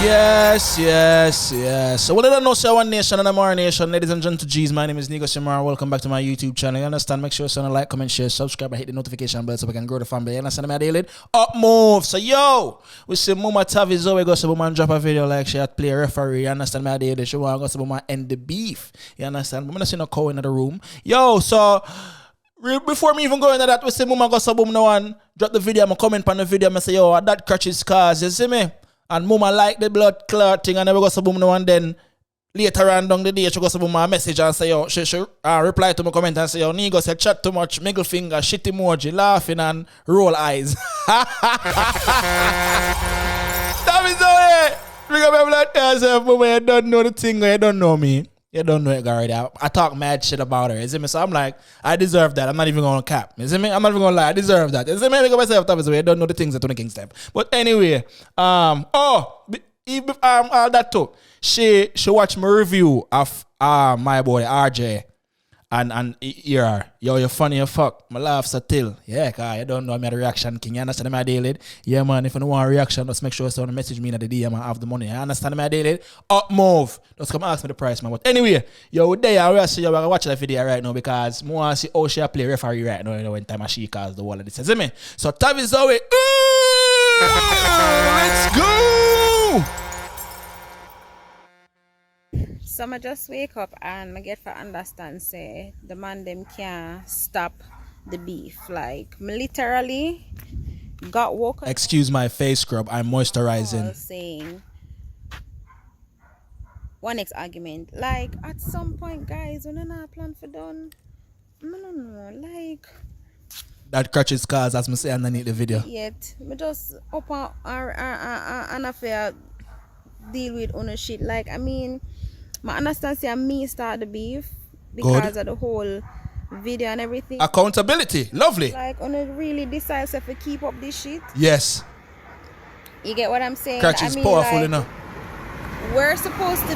Yes. So, what I don't know, so One Nation and Imara Nation, ladies and gentlemen, G's, my name is Negusimara. Welcome back to my YouTube channel. You understand? Make sure you like, comment, share, subscribe, and hit the notification bell so we can grow the family. You understand? My daily up move. So, yo, we see Mama Tavi Zoey go to woman drop a video like she had play a referee. You understand? My daily she want to go to woman end the beef. You understand? I'm not seeing no cow in the room. Yo, so. Before me even go into that, we say Mama go to boom no one drop the video, I'm comment on the video, I say, yo, that crutches cars, you see me? And Mama like the blood clot thing, and then we go to boom no one, then later on down the day, she go to boom my message and say, yo, she reply to my comment and say, yo, Negus said chat too much, middle finger, shit emoji, laughing and roll eyes. Tavi Zoey! Bring up every like yourself, Mama, you don't know the thing, you don't know me. You don't know it already. I talk mad shit about her. You see me? So I'm like, I deserve that. I'm not even gonna cap. You see me? I'm not even gonna lie. I deserve that. You see me? I make myself Tavi Zoey. You don't know the things that Tony King step. But anyway, all that too. She watched my review of my boy Arjay and yo, you're funny as fuck. My laughs are till. Yeah, cause you don't know I'm the reaction king. You understand my daily? Yeah, man, if you don't want a reaction, just make sure you send a message me in the DM and have the money. You understand my daily? Up move. Just come ask me the price, man. But anyway, yo, there I will see you. I watch that video right now because I want to see how she play referee right now, you know, when time she calls the wall of this. See me? So Tavi Zoey, let's go! So I just wake up and I get to understand say the man them can't stop the beef. Like me literally got woke up. Excuse my face scrub, I'm moisturizing. Saying one next argument. Like at some point, guys, we don't have plan for done. No. Like that crutches cars, as I say underneath the video. Yet me just up an affair deal with on shit. Like I mean. I understand say me start the beef because of the whole video and everything. Accountability, lovely. Like on a really decide if we keep up this shit. Yes. You get what I'm saying? Crutch is powerful like, enough. We're supposed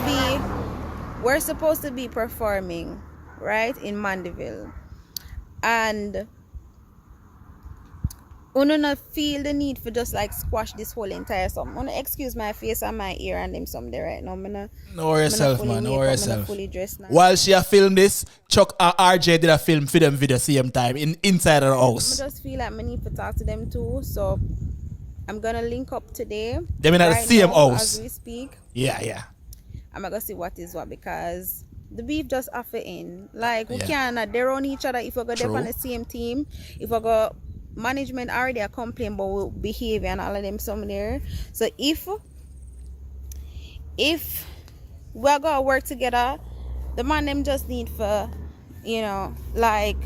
to be performing, right, in Mandeville. And I don't feel the need for just like squash this whole entire something. I want to excuse my face and my ear and them something right now. No worry yourself, man. No worry yourself. Fully dressed now. While she filmed this, Chuck Arjay did a film for them video same time inside of the house. I just feel like I need to talk to them too. So I'm gonna link up today. Them in the same house as we speak. Yeah. I'm gonna see what is what because the beef just offer in. Like we can't dare on each other if we go there on the same team. If we go management already are complaining about behavior and all of them some there. So if we're gonna work together, the man them just need for, you know, like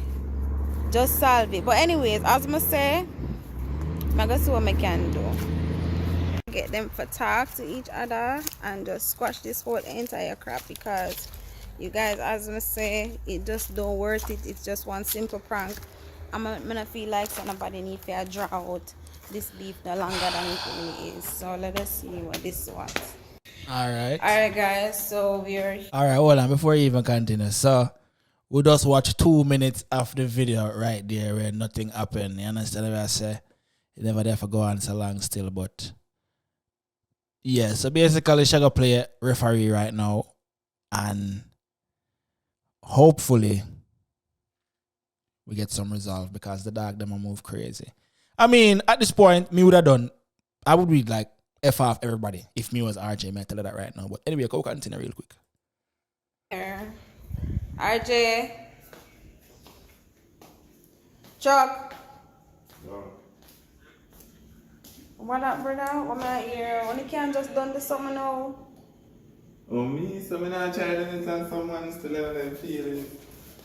just solve it. But anyways, as I say, I'm gonna see what I can do. Get them for talk to each other and just squash this whole entire crap because you guys, as I say, it just don't worth it. It's just one simple prank. I'm gonna feel like somebody need to draw out this beef no longer than it really is. So let us see what this was. Alright guys, so we're alright, hold on before you even continue. So we just watch 2 minutes of the video right there where nothing happened. You understand what I say? You never there for go on so long still, but yeah, so basically she gonna play referee right now and hopefully we get some resolve because the dog them move crazy. I mean, at this point, I would be like F off everybody if me was Arjay. I tell you that right now. But anyway, go continue real quick. Arjay. Chuck. No. What up, brother? What my ear? When you can't just done this summer now? Oh, me? So I'm not trying to understand someone still have them feelings.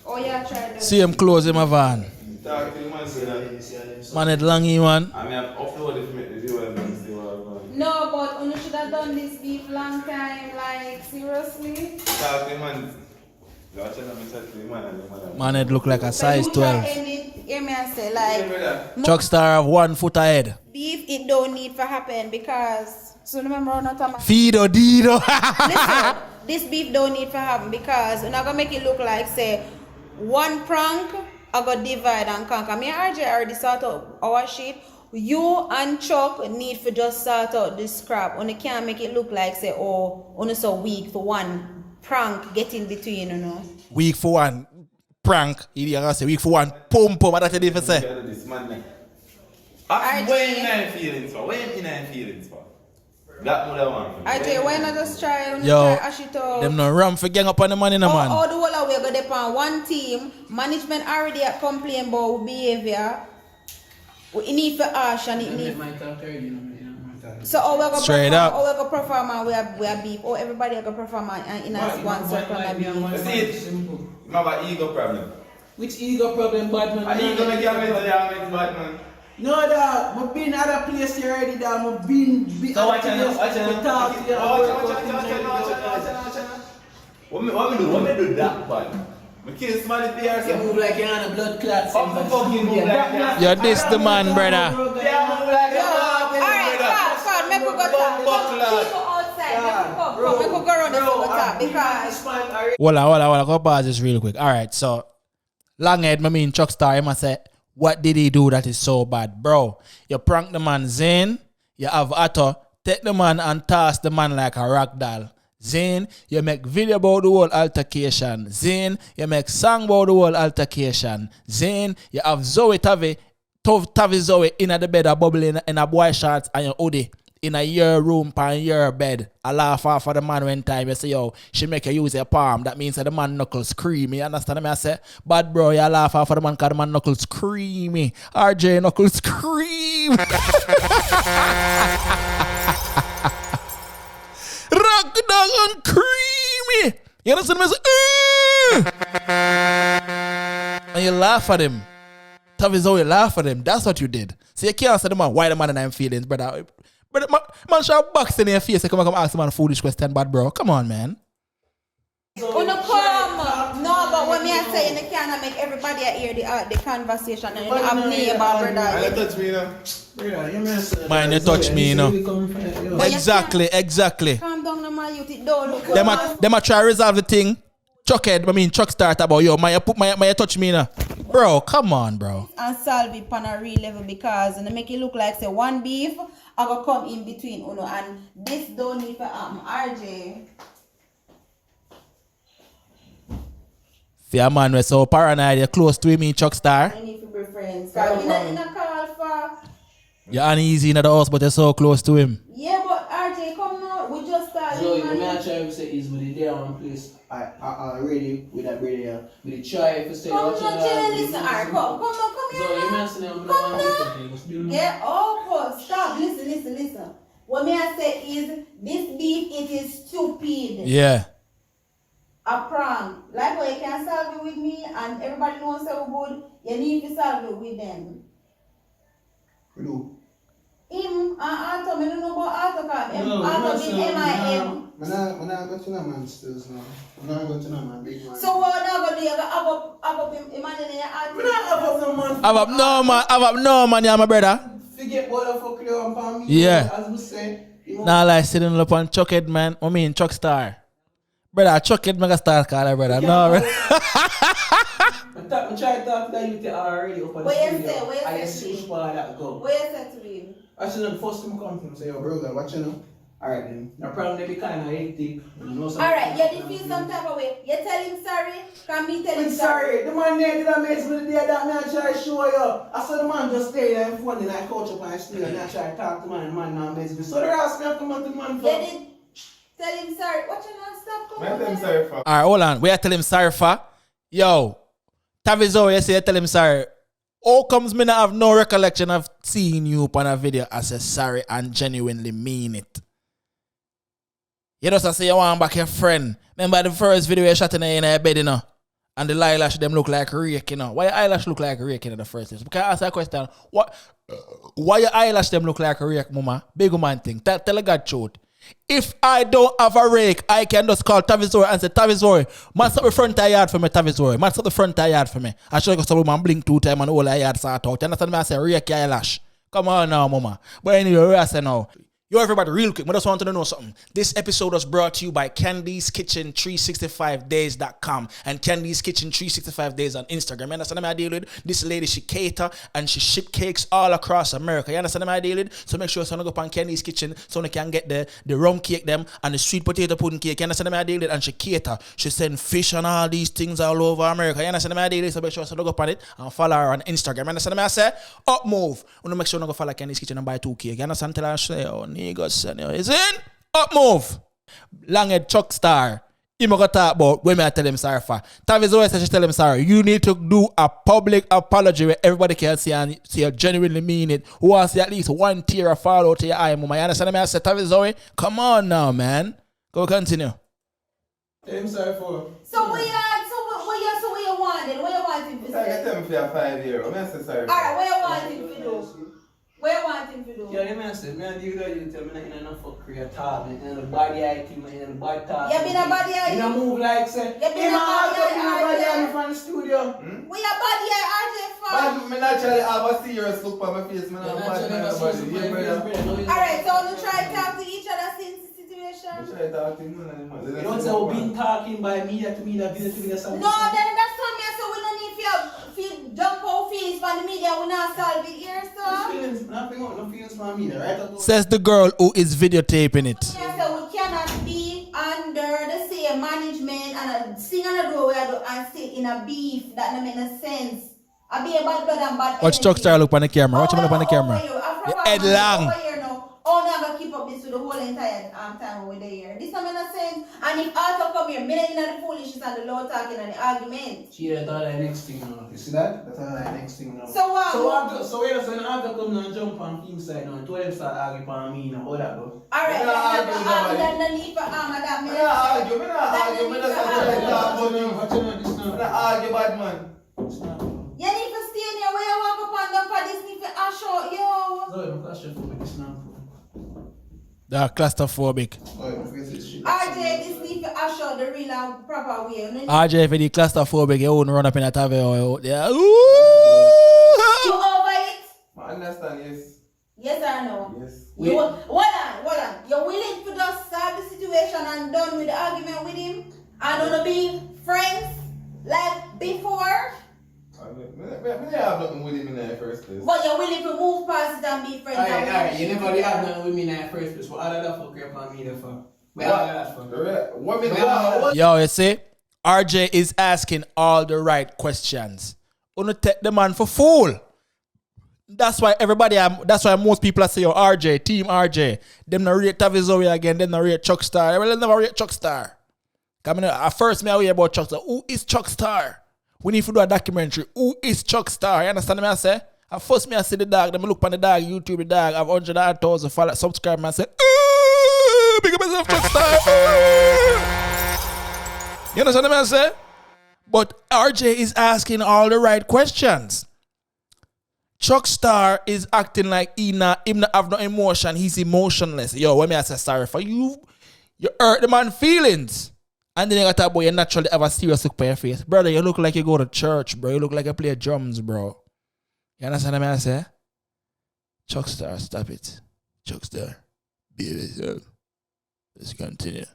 Oh, yeah, try to. See him close in my van. Talk to him and say that. Man, it longy man. I mean, I've uploaded to make the viewers and see what I'm going. No, but you should have done this beef long time, like, seriously. Talk to him and man, it look like a size 12. Hear me and say, like, Chockstar of 1 foot ahead. beef, it don't need to happen because, so remember, not a Fido Dido. listen, this beef don't need to happen because we're not going to make it look like, say, one prank, I got divide and conquer. Me and RJ already sort out our shit. you and Chuck need to just sort out this crap. You can't make it look like say, oh, only so weak for one prank get in between, you know. Weak for one prank. You gonna say weak for one pum pum. What that you say? This man. When in feelings for? When in feelings for? That would have one. Arjay, why not just try? Yo, try ash it out. them no ram for gang up on the money, no man. All the whole way go depend one team. Management already complain about behavior. We need for ash and it need. So how we go Straight perform? up. How we go perform and we are beef? Or everybody go perform and in a one circle and beef. See it? You have an ego problem. Which ego problem, Batman? An ego make you make Batman. No, dog. I've been at a place here already, dog. I've been. So watch out. What me do that, man? Me kill somebody there. You move like you're on a blood clot. Fucking move like that. You're this the man, brother. Yeah, move like that. Alright, make we go talk. People outside. Make we go around and go talk because. Hold on. Go pause this real quick. Alright, so Longhead, I mean Chockstar, he must say, what did he do that is so bad? Bro, you prank the man Zane, you have Otto, take the man and toss the man like a rock doll. Zane, you make video about the whole altercation. Zane, you make song about the whole altercation. Zane, you have Zoey Tavi Zoey in the bed a bubbling in a boy shorts and your hoodie in a your room pan your bed. I laugh off for the man one time. You say, yo, she make you use your palm. That means that the man knuckles scream. You understand me? I say, bad bro, you laugh off for the man because the man knuckles screamy. Arjay knuckles scream. Rock dog and creamy. You understand me? And you laugh at him. Tavi Zoey laugh at him. That's what you did. So you can't say the man, why the man and I'm feelings, brother. But man should have box in your face. Come ask the man a foolish question, bad bro. Come on, man. Come. No, but when me I say you can't make everybody hear the conversation and you have me about brother. I touch me now. Mine, you touch me, you know. Exactly. Calm down, man. You don't look. Them a try to resolve the thing. Chockstar about yo. My touch me now. Bro, come on, bro. And solve it on a real level because and make it look like say one beef I go come in between uno and this don't need for Arjay. Yeah, man, we're so paranoid. You're close to me, Chockstar. I need to be friends. Cause in a call for. You're uneasy in the house, but you're so close to him. Yeah, but Arjay, come now. We just started. So, you may try to say is with the there one place. I already with that brother. We try to say. Come on, listen. Alright, come here. So, you may say I'm the one. Yeah, stop. Listen. What me I say is this beef it is stupid. Yeah. A prank. Like what you can solve it with me and everybody knows so good, you need to solve it with them. Who? Him and Arthur, I don't know about Arthur because No, Arthur been MIM. I'm not going to no man still now. I'm not going to no man, big man. So what now going to do? You have up him in your heart? I'm not have up no man. Have up no man, yeah, my brother. Forget what the fuck you on me. Yeah. As we say. Nah, like sitting up on Chuckhead, man. I mean, Chockstar. Brother, Chuckhead mega star caller, brother. No, brother. I tried to talk to that youth already up on the studio. I switch for that go. What you say to him? I should have first time come to him say, yo, brother, what you know? Alright then. The problem they be kind of hectic. Alright, you did feel some type of way. You tell him sorry, can me tell him sorry. The man there did a mess with the day that man try to show you. I saw the man just stay there in front and I coach up and I still and I try to talk to man and man now mess with. So the rest me have to come out to the man for. You did tell him sorry. What you not stop coming? Tell him sorry for. Alright, hold on. We are tell him sorry for. Yo, Tavi Zoey, you say you tell him sorry. How comes me not have no recollection of seeing you upon a video as a sorry and genuinely mean it? You just say you want back your friend. Remember the first video you shot in your bed, you know? And the eyelash them look like rake, you know? Why your eyelash look like rake in the first place? Can I ask that question? Why your eyelash them look like rake, mama? Big man thing. Tell the God truth. If I don't have a rake, I can just call Tavi Zoey and say, Tavi Zoey, man stop the front of yard for me, Tavi Zoey. Man stop the front of yard for me. I should go some man blink 2 times and all the yard start out. You understand me? I say, rake your eyelash. Come on now, mama. But anyway, I say now, Yo, everybody, real quick, I just wanted to know something. This episode was brought to you by Candice Kitchen 365days.com and Candice Kitchen 365 Days on Instagram. You understand what I deal with? This lady, she cater and she ship cakes all across America. You understand what I deal with? So make sure you go up on Candice Kitchen so you can get the rum cake them and the sweet potato pudding cake. You understand what I deal with? And she cater. She send fish and all these things all over America. You understand what I deal with? So make sure you go up on it and follow her on Instagram. You understand what I say? Up move. You know, make sure you go follow Candice Kitchen and buy 2 cake. You understand? Tell her, say, oh, Negus, is in? Up move. Longhead Chockstar. He gonna talk about when I tell him sorry for. Tavi Zoey says she tell him sorry. You need to do a public apology where everybody can see and see you genuinely mean it. Who wants to see at least 1 tear of fall out to your eye, mama? You understand me? I said, Tavi Zoey, come on now, man. Go continue. Tell him sorry for. So what you wanted? What you want him to say? Tell me for your 5 years. I'm not sorry. Alright, what you want him to do? What you want him to do? Yeah, man, say, man, you tell me that you don't fuck create talk, man, the body eye thing, man, the body talk. You been a body eye. You don't move like, say, You been a body eye, from the studio. We a body eye, Arjay, for. I naturally have a serious look on my face, man. I'm bad man, body. Alright, so we try to talk to each other since the situation. Try to talk to him, man. You don't say we've been talking by media to media, video to media, something. No, then that's something so we don't need to dump our feelings from the media. We not solve it here, so. Feelings, no feelings from media, right? Says the girl who is videotaping it. Yeah, so we cannot be under the same management and sing on the door and sit in a beef that don't make no sense. I be a bad blood and bad Watch energy. Chockstar look on the camera. Watch him look on the camera. Your head long. Oh, now I'm going to keep up this with the whole entire time we're there. This don't make no sense. And if Arthur come here, me in the foolishness and the low talking and the argument. See, that's all the next thing now. You see that? That's all the next thing now. So what? So when Arthur come now and jump on team side now, and told them start arguing for me now, all that go. Alright, then the need for armor that me. I'm not argue, bad man. You need to stay in here where you walk up and down for this need to ash out, yo. No, I'm claustrophobic this now. They are claustrophobic. Arjay, this need to ash out the real and proper way. Arjay, if you claustrophobic, you won't run up in a Tavi or out there. You over it? I understand, yes. Yes or no? Yes. Hold on. You're willing to just solve the situation and done with the argument with him? And don't be friends like before? I have nothing with him in the first place. But you're willing to move past it and be friends? Alright, you never really have nothing with me in the first place. What all of that fuck crap on me there for? What all of that for? Yo, you see? RJ is asking all the right questions. Wanna take the man for fool. That's why that's why most people are saying, yo, RJ, team RJ. Them not rate Tavi Zoey again, them not rate Chockstar. Well, they never rate Chockstar. At first, I hear about Chockstar. Who is Chockstar? We need to do a documentary. Who is Chockstar? You understand me? I say? At first, I see the dog. Then I look on the dog, YouTube, the dog. I have 100,000 followers, subscribe, and I say, big up myself, Chockstar. You understand me? I say? But RJ is asking all the right questions. Chockstar is acting like he not have no emotion. He's emotionless. Yo, when I say sorry for you, you hurt the man's feelings. And then you got that boy, you naturally have a serious look on your face. Brother, you look like you go to church, bro. You look like you play drums, bro. You understand what I say? Chockstar, stop it. Chockstar, be yourself. Let's continue.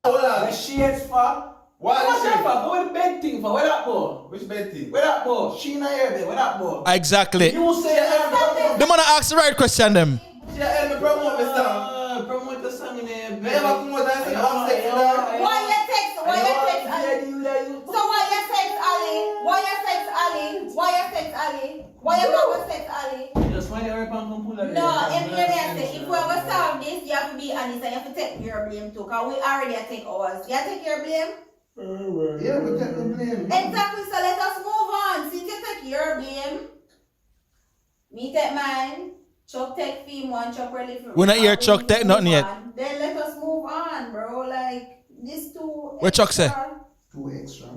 Hold on, the shades for? What What's is that it? for? What the bed thing for? Where that for? Which bed thing? Where that for? She in here, babe. Where that for? Exactly. You say that. Them wanna ask the right question, them. Yeah, help me promote my song. Promote the song in there, babe. Never promote that thing. I'm sexy dog. Why you text Ali? So Why you text Ali? Why you never text Ali? just want to rip and come pull up. No, if we ever solve this, you have to be honest and you have to take your blame too. Because we already take ours. You take your blame? Yeah, we take the blame. Exactly, so let us move on. Since you take your blame, me take mine, Chuck take theme one, Chuck really for We're not here, Chuck take nothing yet. Then let us move on, bro. Like, these two. What Chuck say? 2 extra.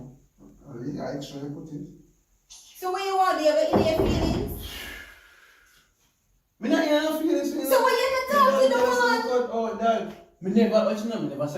Yeah, extra put it. So what you want? Do you have any feelings? Me not have feelings. So what you not talking about? Oh, Dad. Me never say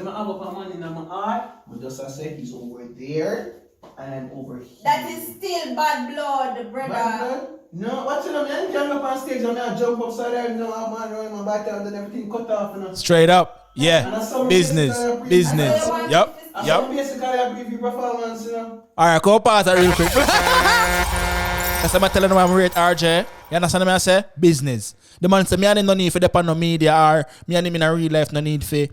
I have a man in my heart. But just I say he's over there and I'm over here. That is still bad blood, brother. Bad blood? No, watch it, I jump up on stage and I jump upside there, you know, I'm man around my back and then everything cut off, you know. Straight up. Yeah. And that's some Business. basically Business. Yup. That's Yup. some basically a brief performance, you know. Alright, go pause that real quick. That's what I'm telling them I'm rate RJ. You understand what I say? Business. The man say me and him no need for depend on media or me and him in a real life no need for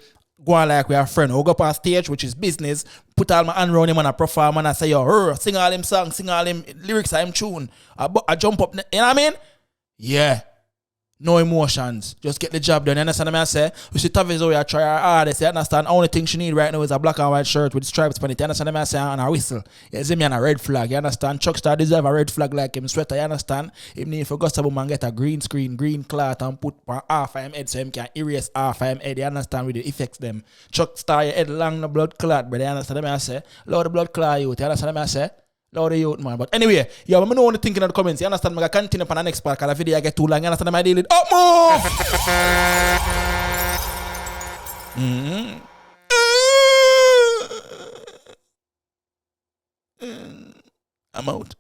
go on like we are friends. We go up on stage, which is business, put all my hand around him and I perform and I say, yo, sing all him songs, sing all him lyrics, I'm tune. I jump up, you know what I mean? Yeah. No emotions. Just get the job done. You understand what I say? We see Tavi Zoey I try her hardest. You understand? Only thing she need right now is a black and white shirt with stripes on it. You understand what I say? And a whistle. You see me and a red flag. You understand? Chockstar deserve a red flag like him sweater. You understand? Him need for Gustavo man get a green screen, green cloth and put on half of him head so him can erase half of him head. You understand? With the effects them. Chockstar your head long the blood clot, brother. You understand what I say? Lord the blood clot youth. You understand what I say? Lord the youth, man. But anyway, yo, I know what you thinking in the comments. You understand? I'm going to continue on the next part because the video I get too long. You understand my deal? Up move! I'm out.